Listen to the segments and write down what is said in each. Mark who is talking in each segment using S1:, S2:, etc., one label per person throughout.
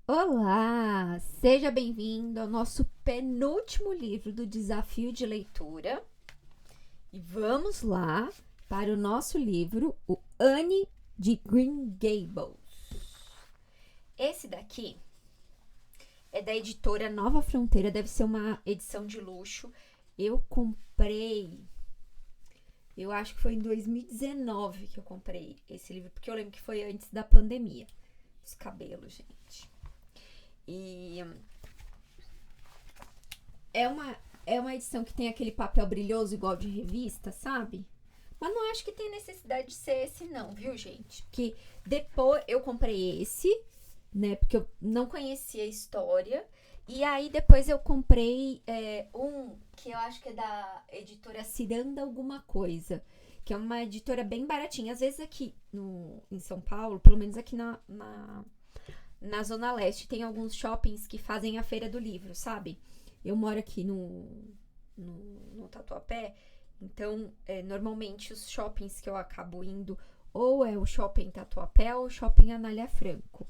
S1: Olá! Seja bem-vindo ao nosso penúltimo livro do desafio de leitura. E vamos lá para o nosso livro, o Anne de Green Gables. Esse daqui é da editora Nova Fronteira, deve ser uma edição de luxo. Eu comprei, eu acho que foi em 2019 que eu comprei esse livro, porque eu lembro que foi antes da pandemia. Os cabelos, gente. E é uma edição que tem aquele papel brilhoso igual de revista, sabe? Mas não acho que tem necessidade de ser esse não, viu, gente? Porque depois eu comprei esse, né? Porque eu não conhecia a história. E aí depois eu comprei um que eu acho que é da editora Ciranda alguma coisa. Que é uma editora bem baratinha. Às vezes aqui em São Paulo, pelo menos aqui na Zona Leste, tem alguns shoppings que fazem a feira do livro, sabe? Eu moro aqui no Tatuapé, então, normalmente os shoppings que eu acabo indo, ou é o shopping Tatuapé ou o shopping Anália Franco.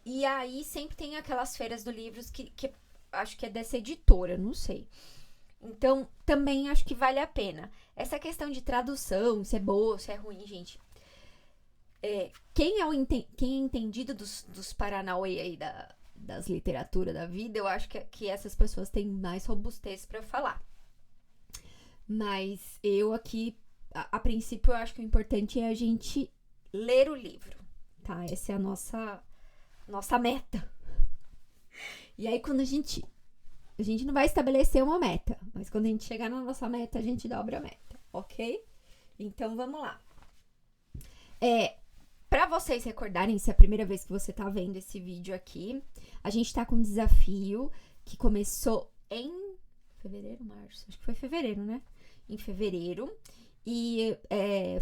S1: E aí sempre tem aquelas feiras do livro que acho que é dessa editora, não sei. Então, também acho que vale a pena. Essa questão de tradução, se é boa, se é ruim, gente. Quem é entendido dos Paranauê aí das literaturas da vida, eu acho que essas pessoas têm mais robustez para falar. Mas eu aqui, a princípio, eu acho que o importante é a gente ler o livro, tá? Essa é a nossa meta. E aí, quando a gente não vai estabelecer uma meta, mas quando a gente chegar na nossa meta, a gente dobra a meta, ok? Então, vamos lá. Pra vocês recordarem, se é a primeira vez que você tá vendo esse vídeo aqui, a gente tá com um desafio que começou em fevereiro, março, acho que foi fevereiro, né? Em fevereiro. E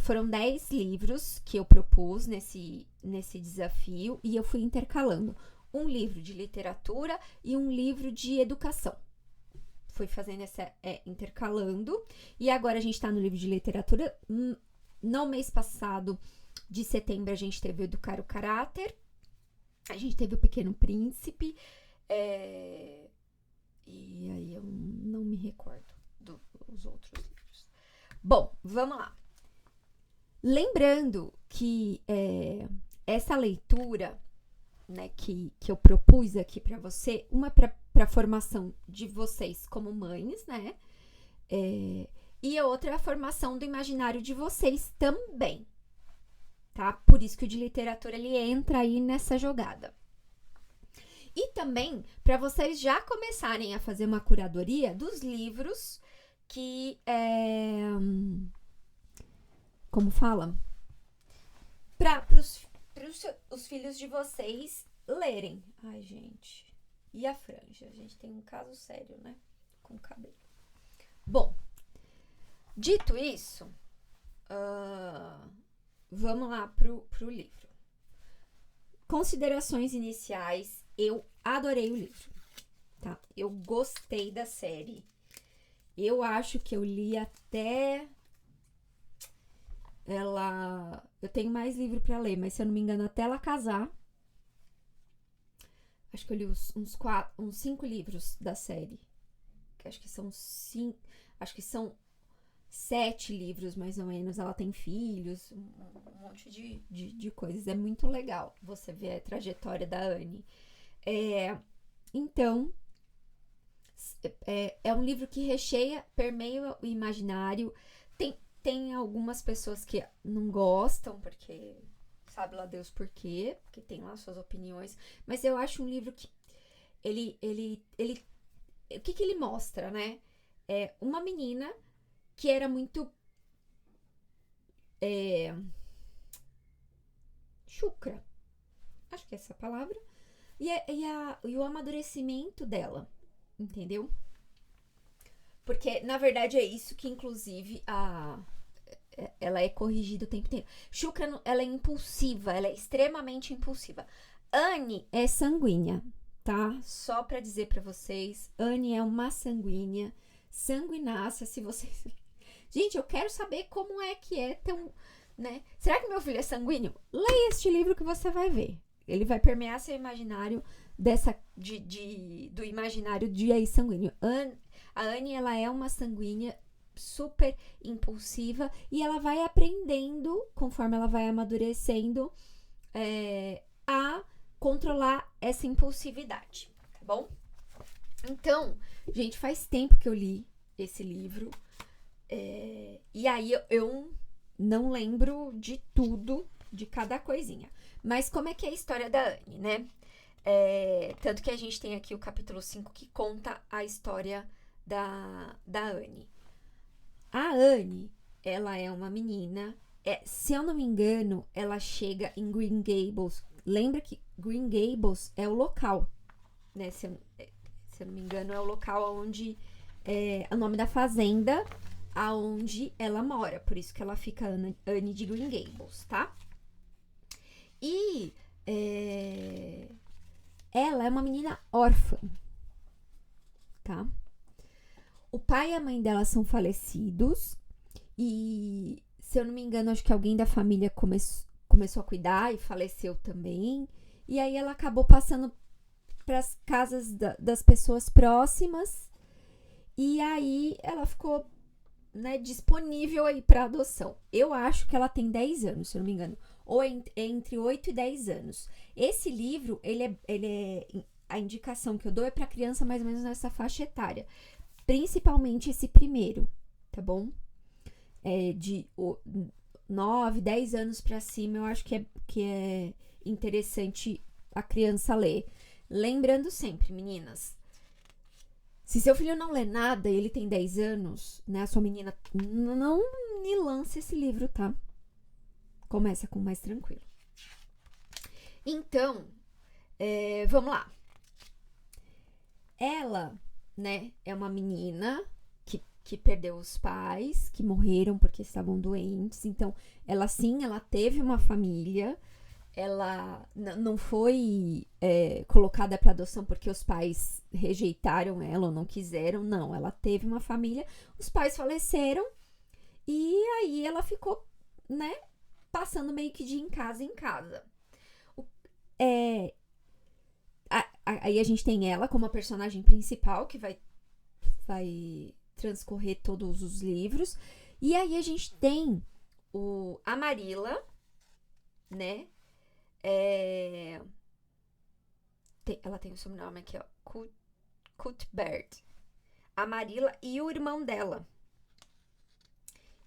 S1: foram 10 livros que eu propus nesse desafio e eu fui intercalando um livro de literatura e um livro de educação. Fui fazendo intercalando. E agora a gente tá no livro de literatura. No mês passado, de setembro, a gente teve o Educar o Caráter, a gente teve o Pequeno Príncipe, e aí eu não me recordo dos outros livros. Bom, vamos lá. Lembrando que essa leitura, né, que eu propus aqui para você, uma para a formação de vocês como mães, né, e a outra é a formação do imaginário de vocês também. Tá? Por isso que o de literatura ele entra aí nessa jogada. E também para vocês já começarem a fazer uma curadoria dos livros que como fala? Para os filhos de vocês lerem. Ai, gente. E a franja? A gente tem um caso sério, né? Com o cabelo. Bom, dito isso, vamos lá pro livro. Considerações iniciais. Eu adorei o livro, tá? Eu gostei da série. Eu acho que eu li até eu tenho mais livro pra ler, mas se eu não me engano, até ela casar. Acho que eu li uns 5 livros da série. Que acho que são 5. Acho que são 7 livros, mais ou menos. Ela tem filhos, um monte de coisas. É muito legal você ver a trajetória da Anne. Então, é um livro que permeia o imaginário. Tem algumas pessoas que não gostam, porque sabe lá Deus por quê, porque tem lá suas opiniões. Mas eu acho um livro que ele o que ele mostra, né? É uma menina que era muito chucra, acho que é essa a palavra, e o amadurecimento dela, entendeu? Porque, na verdade, é isso que, inclusive, ela é corrigida o tempo inteiro. Chucra, ela é impulsiva, ela é extremamente impulsiva. Anne é sanguínea, tá? Só pra dizer pra vocês, Anne é uma sanguínea, sanguinácea, se vocês... Gente, eu quero saber como é que é tão, né? Será que meu filho é sanguíneo? Leia este livro que você vai ver. ele vai permear seu imaginário do imaginário de aí sanguíneo. A Anne, ela é uma sanguínea super impulsiva e ela vai aprendendo, conforme ela vai amadurecendo, a controlar essa impulsividade, tá bom? Então, gente, faz tempo que eu li esse livro, e aí eu não lembro de tudo, de cada coisinha. Mas como é que é a história da Anne, né? Tanto que a gente tem aqui o capítulo 5 que conta a história da Anne. A Anne, ela é uma menina, se eu não me engano, ela chega em Green Gables. Lembra que Green Gables é o local, né? Se eu não me engano, é o local onde o nome da fazenda aonde ela mora. Por isso que ela fica Anne de Green Gables, tá? E ela é uma menina órfã, tá? O pai e a mãe dela são falecidos e, se eu não me engano, acho que alguém da família começou a cuidar e faleceu também. E aí ela acabou passando para as casas das pessoas próximas e aí ela ficou, né, disponível aí para adoção. Eu acho que ela tem 10 anos, se eu não me engano, ou entre 8 e 10 anos. Esse livro, ele é a indicação que eu dou é para criança mais ou menos nessa faixa etária. Principalmente esse primeiro, tá bom? De 9, 10 anos pra cima, eu acho que é interessante a criança ler. Lembrando sempre, meninas, se seu filho não lê nada e ele tem 10 anos, né, a sua menina, não me lance esse livro, tá? Começa com mais tranquilo. Então, vamos lá. Ela, né, é uma menina que perdeu os pais, que morreram porque estavam doentes. Então, ela teve uma família. Ela não foi colocada para adoção porque os pais rejeitaram ela ou não quiseram. Não, ela teve uma família. Os pais faleceram e aí ela ficou, né, passando meio que de em casa em casa. Aí a gente tem ela como a personagem principal que vai transcorrer todos os livros. E aí a gente tem a Marilla, né? Ela tem o sobrenome aqui, ó. Cuthbert. A Marilla e o irmão dela.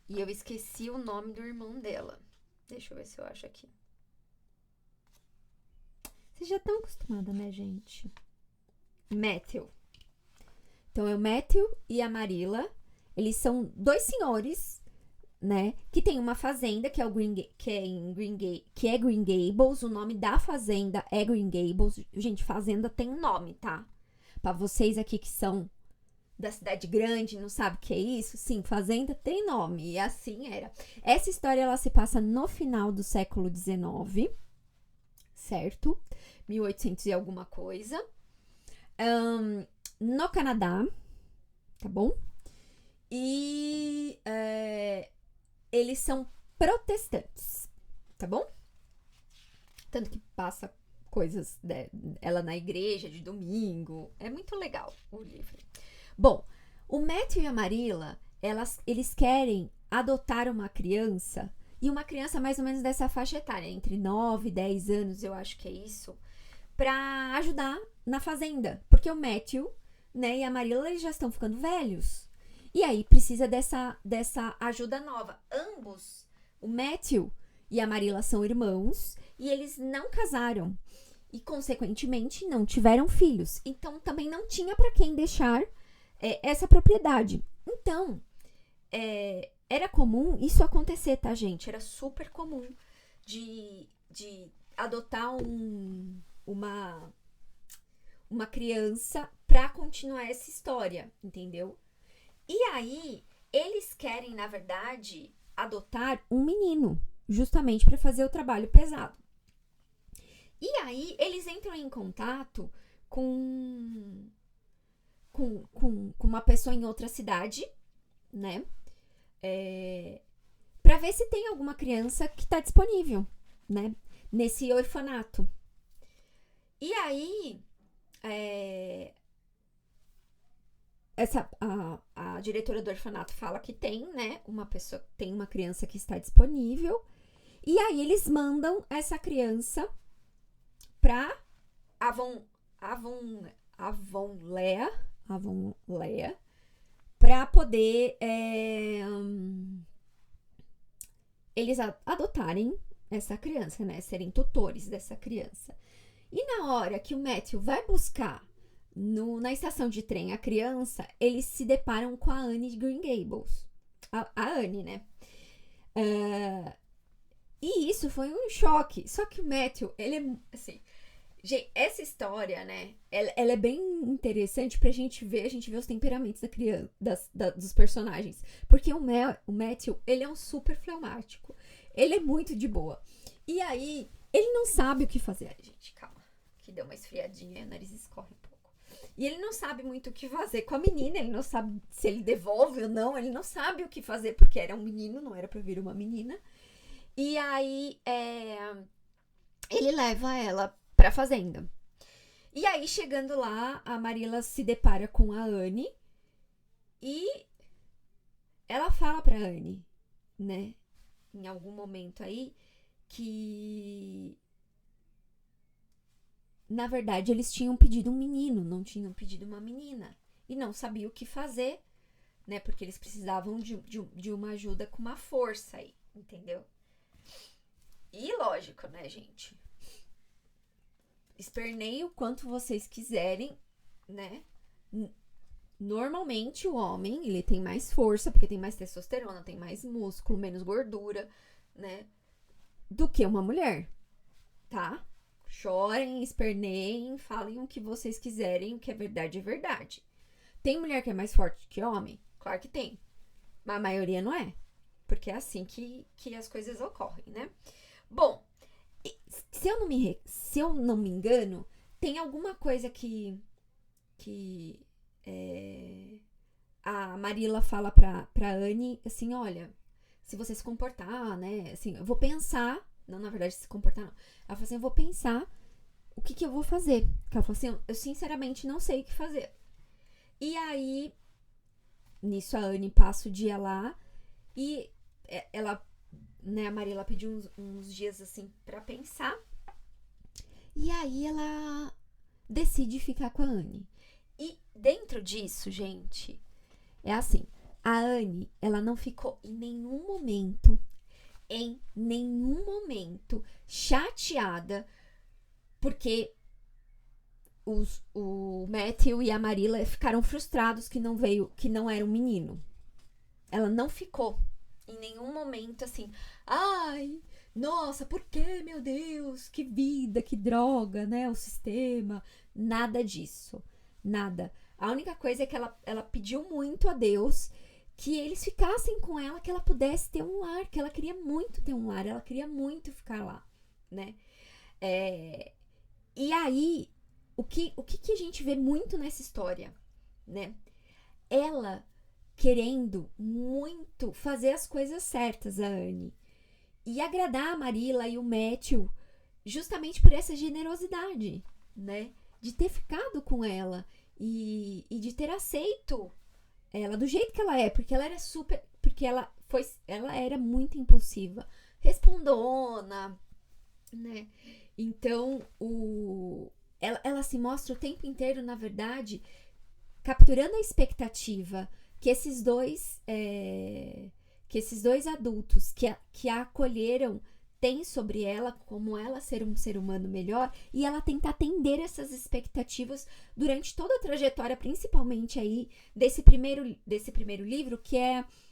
S1: E eu esqueci o nome do irmão dela. Deixa eu ver se eu acho aqui. Vocês já estão acostumados, né, gente? Matthew. Então, é o Matthew e a Marilla. Eles são dois senhores, né? Que tem uma fazenda, que é Green Gables. O nome da fazenda é Green Gables. Gente, fazenda tem nome, tá? Pra vocês aqui que são da cidade grande, não sabem o que é isso? Sim, fazenda tem nome. E assim era. Essa história, ela se passa no final do século XIX. Certo? 1800 e alguma coisa. No Canadá, tá bom? E eles são protestantes, tá bom? Tanto que passa coisas ela na igreja de domingo. É muito legal o livro. Bom, o Matthew e a Marilla, eles querem adotar uma criança. E uma criança mais ou menos dessa faixa etária, entre 9 e 10 anos, eu acho que é isso, pra ajudar na fazenda. Porque o Matthew, né, e a Marilla, eles já estão ficando velhos. E aí precisa dessa ajuda nova. Ambos, o Matthew e a Marilla, são irmãos e eles não casaram. E, consequentemente, não tiveram filhos. Então, também não tinha pra quem deixar essa propriedade. Então, era comum isso acontecer, tá, gente? Era super comum de adotar uma criança pra continuar essa história, entendeu? E aí, eles querem, na verdade, adotar um menino, justamente pra fazer o trabalho pesado. E aí, eles entram em contato com uma pessoa em outra cidade, né? Pra ver se tem alguma criança que tá disponível, né? Nesse orfanato, E aí, a diretora do orfanato fala que tem, né, tem uma criança que está disponível. E aí eles mandam essa criança pra Avonlea, pra poder eles adotarem essa criança, né? Serem tutores dessa criança. E na hora que o Matthew vai buscar na estação de trem a criança, eles se deparam com a Anne de Green Gables. A Anne, né? E isso foi um choque. Só que o Matthew, ele é assim. Gente, essa história, né? Ela é bem interessante pra gente ver. A gente vê os temperamentos da criança, dos personagens. Porque o Matthew, ele é um super fleumático. Ele é muito de boa. E aí, ele não sabe o que fazer. Ai, gente, calma. Que deu uma esfriadinha, o nariz escorre um pouco. E ele não sabe muito o que fazer com a menina. Ele não sabe se ele devolve ou não. Ele não sabe o que fazer, porque era um menino, não era pra vir uma menina. E aí, ele leva ela pra fazenda. E aí, chegando lá, a Marilla se depara com a Anne. E ela fala pra Anne, né? Em algum momento aí, que na verdade eles tinham pedido um menino, não tinham pedido uma menina. E não sabia o que fazer, né? Porque eles precisavam de uma ajuda com uma força aí, entendeu? E lógico, né, gente? Esperneie o quanto vocês quiserem, né? Normalmente o homem, ele tem mais força, porque tem mais testosterona, tem mais músculo, menos gordura, né? Do que uma mulher, tá? Chorem, esperneiem, falem o que vocês quiserem, o que é verdade é verdade. Tem mulher que é mais forte que homem? Claro que tem. Mas a maioria não é. Porque é assim que as coisas ocorrem, né? Bom, se eu não me engano, tem alguma coisa que a Marilla fala pra Anne, assim, olha, se você se comportar, né, assim, eu vou pensar, não, na verdade, se comportar não, ela fala assim, eu vou pensar o que eu vou fazer, ela fala assim, eu sinceramente não sei o que fazer. E aí, nisso a Anne passa o dia lá, e ela, né, a Marilla pediu uns dias, assim, pra pensar, e aí ela decide ficar com a Anne. E dentro disso, gente, é assim, a Anne, ela não ficou em nenhum momento chateada porque o Matthew e a Marilla ficaram frustrados que não era um menino. Ela não ficou em nenhum momento assim, ai, nossa, por que, meu Deus, que vida, que droga, né, o sistema, nada disso, nada. A única coisa é que ela pediu muito a Deus que eles ficassem com ela, que ela pudesse ter um lar, que ela queria muito ter um lar, ela queria muito ficar lá, né? E aí, o que a gente vê muito nessa história, né? Ela querendo muito fazer as coisas certas, a Anne, e agradar a Marilla e o Matthew, justamente por essa generosidade, né? De ter ficado com ela e de ter aceito ela do jeito que ela é, porque ela era ela era muito impulsiva, respondona, né? Então, ela se mostra o tempo inteiro, na verdade, capturando a expectativa que esses dois adultos que a acolheram tem sobre ela, como ela ser um ser humano melhor, e ela tenta atender essas expectativas durante toda a trajetória, principalmente aí desse primeiro livro, que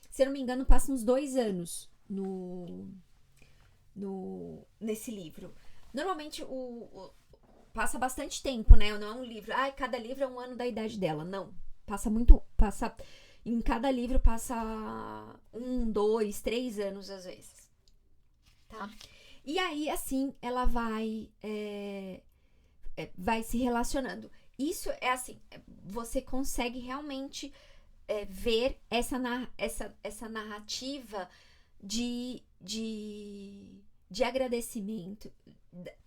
S1: se eu não me engano, passa uns 2 anos nesse livro. Normalmente passa bastante tempo, né? Não é um livro, cada livro é um ano da idade dela. Não, em cada livro passa 1, 2, 3 anos às vezes, tá? E aí, assim, ela vai se relacionando. Isso é assim, você consegue realmente ver essa narrativa de agradecimento,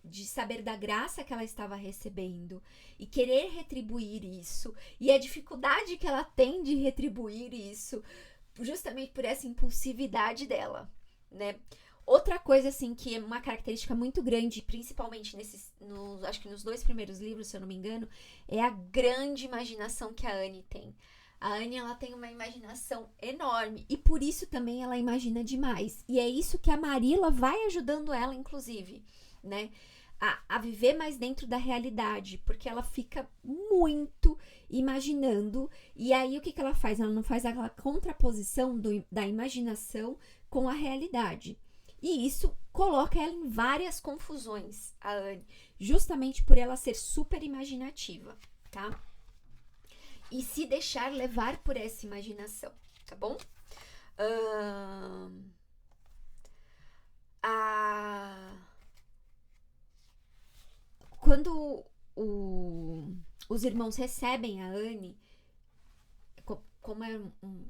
S1: de saber da graça que ela estava recebendo e querer retribuir isso, e a dificuldade que ela tem de retribuir isso, justamente por essa impulsividade dela, né? Outra coisa, assim, que é uma característica muito grande, principalmente acho que nos 2 primeiros livros, se eu não me engano, é a grande imaginação que a Anne tem. A Anne, ela tem uma imaginação enorme e por isso também ela imagina demais. E é isso que a Marilla vai ajudando ela, inclusive, né? A viver mais dentro da realidade, porque ela fica muito imaginando. E aí, o que ela faz? Ela não faz aquela contraposição da imaginação com a realidade. E isso coloca ela em várias confusões, a Anne, justamente por ela ser super imaginativa, tá? E se deixar levar por essa imaginação, tá bom? Quando os irmãos recebem a Anne, como é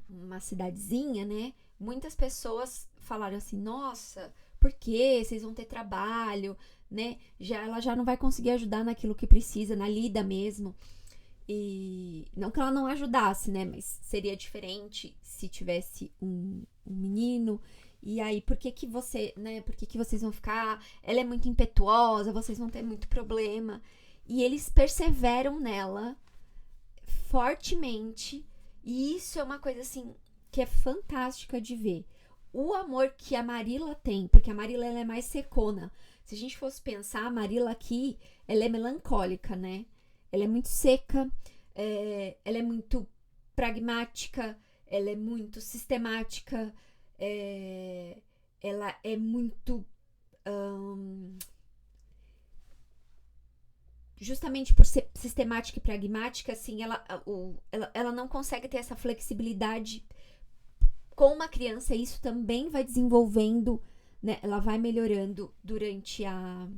S1: uma cidadezinha, né? Muitas pessoas falaram assim, nossa, por quê? Vocês vão ter trabalho, né? Ela já não vai conseguir ajudar naquilo que precisa, na lida mesmo. E não que ela não ajudasse, né? Mas seria diferente se tivesse um menino. E aí, por que você, né? Por que vocês vão ficar? Ela é muito impetuosa, vocês vão ter muito problema. E eles perseveram nela fortemente. E isso é uma coisa, assim, que é fantástica de ver. O amor que a Marilla tem, porque a Marilla, ela é mais secona. Se a gente fosse pensar, a Marilla aqui, ela é melancólica, né? Ela é muito seca, ela é muito pragmática, ela é muito sistemática, ela é muito... justamente por ser sistemática e pragmática, assim, ela não consegue ter essa flexibilidade com uma criança. E isso também vai desenvolvendo, né? Ela vai melhorando durante a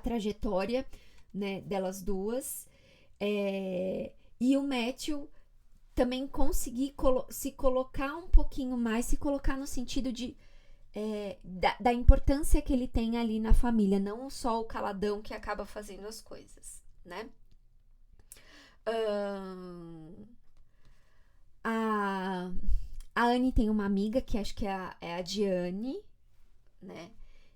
S1: trajetória, né, delas duas. E o Matthew também conseguir se colocar um pouquinho mais, se colocar no sentido de da importância que ele tem ali na família, não só o caladão que acaba fazendo as coisas, né? A Anne tem uma amiga que acho que é a Diane, né?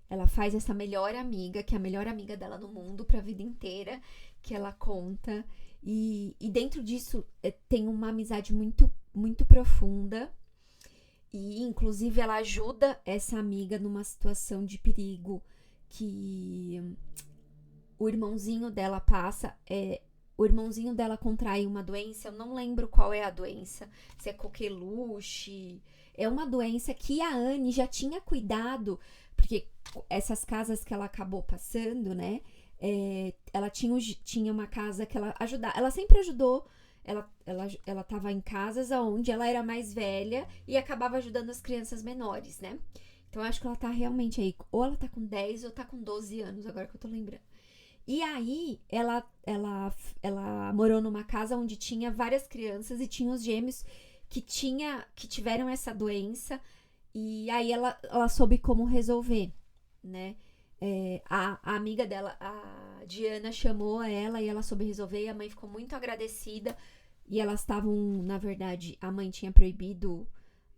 S1: Ela faz essa melhor amiga, que é a melhor amiga dela no mundo pra vida inteira, que ela conta. E dentro disso tem uma amizade muito, muito profunda. E, inclusive, ela ajuda essa amiga numa situação de perigo que o irmãozinho dela passa. O irmãozinho dela contrai uma doença, eu não lembro qual é a doença, se é coqueluche. É uma doença que a Anne já tinha cuidado, porque essas casas que ela acabou passando, né? Ela tinha uma casa que ela ajudava. Ela sempre ajudou. Ela tava em casas onde ela era mais velha e acabava ajudando as crianças menores, né? Então, eu acho que ela tá realmente aí. Ou ela tá com 10 ou tá com 12 anos, agora que eu tô lembrando. E aí, ela morou numa casa onde tinha várias crianças e tinha os gêmeos que tiveram essa doença. E aí, ela soube como resolver, né? A amiga dela, a Diana, chamou ela e ela soube resolver. E a mãe ficou muito agradecida. E elas estavam, na verdade, a mãe tinha proibido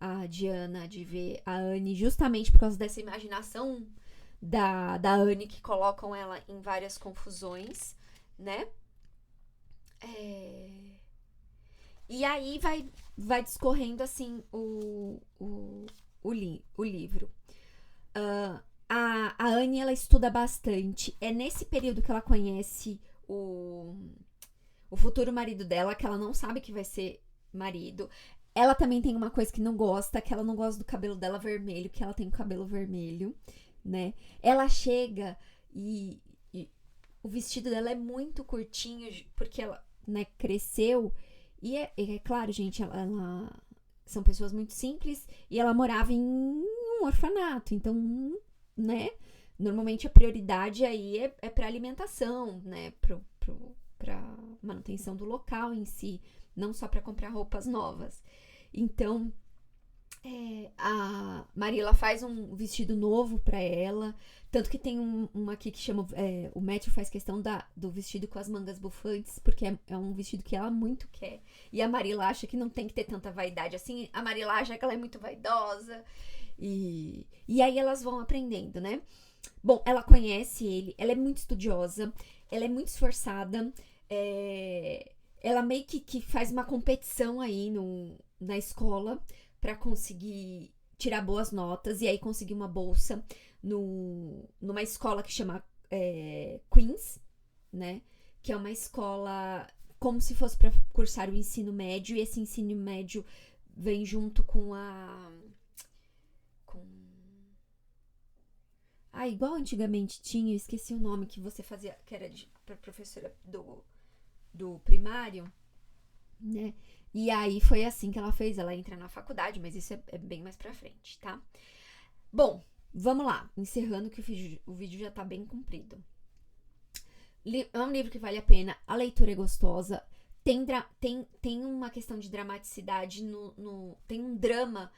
S1: a Diana de ver a Anne justamente por causa dessa imaginação da Anne, que colocam ela em várias confusões, né? E aí vai discorrendo, assim, o livro. A Anne, ela estuda bastante. É nesse período que ela conhece o futuro marido dela, que ela não sabe que vai ser marido. Ela também tem uma coisa que não gosta, que ela não gosta do cabelo dela vermelho, que ela tem o cabelo vermelho, né? Ela chega e o vestido dela é muito curtinho, porque ela, né, cresceu. E é claro, gente, ela são pessoas muito simples e ela morava em um orfanato. Então, né, normalmente a prioridade aí é pra alimentação, né, pra manutenção do local em si, não só pra comprar roupas novas. Então, A Marilla faz um vestido novo pra ela. Tanto que tem uma aqui que chama. O Matthew faz questão do vestido com as mangas bufantes, porque é um vestido que ela muito quer. E a Marilla acha que não tem que ter tanta vaidade assim. A Marilla acha que ela é muito vaidosa. E aí elas vão aprendendo, né? Bom, ela conhece ele, ela é muito estudiosa, ela é muito esforçada. Ela meio que faz uma competição aí na escola pra conseguir tirar boas notas e aí conseguir uma bolsa numa escola que chama Queens, né? Que é uma escola como se fosse para cursar o ensino médio, e esse ensino médio vem junto com igual antigamente tinha, eu esqueci o nome que você fazia, que era pra professora do primário, né? E aí foi assim que ela fez, ela entra na faculdade, mas isso é bem mais pra frente, tá? Bom, vamos lá, encerrando que o vídeo já tá bem comprido. É um livro que vale a pena, a leitura é gostosa, tem uma questão de dramaticidade, tem um drama,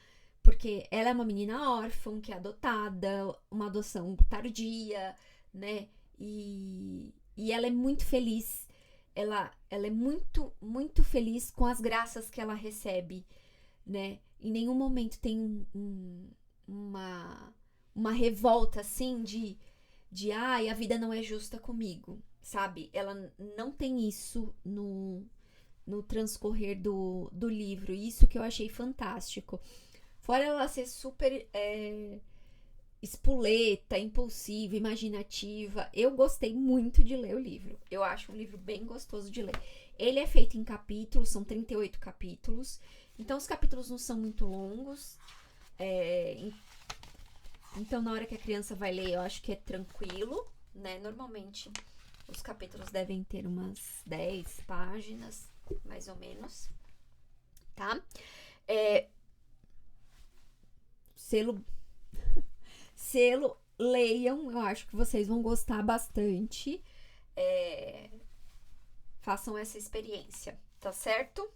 S1: porque ela é uma menina órfã, que é adotada, uma adoção tardia, né? E ela é muito feliz, ela é muito, muito feliz com as graças que ela recebe, né? Em nenhum momento tem uma revolta, assim, ai, a vida não é justa comigo, sabe? Ela não tem isso no transcorrer do livro. Isso que eu achei fantástico. Fora ela ser super espoleta, impulsiva, imaginativa, eu gostei muito de ler o livro. Eu acho um livro bem gostoso de ler. Ele é feito em capítulos, são 38 capítulos. Então os capítulos não são muito longos. Então na hora que a criança vai ler, eu acho que é tranquilo, né? Normalmente os capítulos devem ter umas 10 páginas, mais ou menos, tá? Selo, leiam, eu acho que vocês vão gostar bastante. Façam essa experiência, tá certo?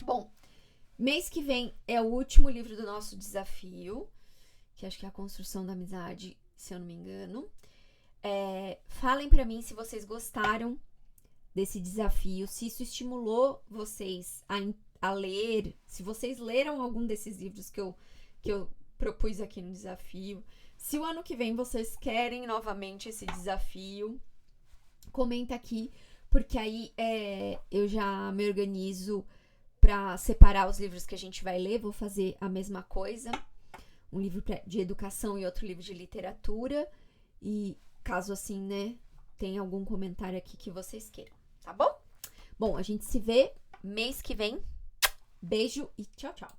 S1: Bom, mês que vem é o último livro do nosso desafio, que acho que é a construção da amizade, se eu não me engano. Falem pra mim se vocês gostaram desse desafio, se isso estimulou vocês a ler, se vocês leram algum desses livros que eu propus aqui no desafio. Se o ano que vem vocês querem novamente esse desafio, comenta aqui, porque aí eu já me organizo para separar os livros que a gente vai ler. Vou fazer a mesma coisa, um livro de educação e outro livro de literatura, e caso assim, né, tenha algum comentário aqui que vocês queiram, tá bom? Bom, a gente se vê mês que vem. Beijo e tchau, tchau.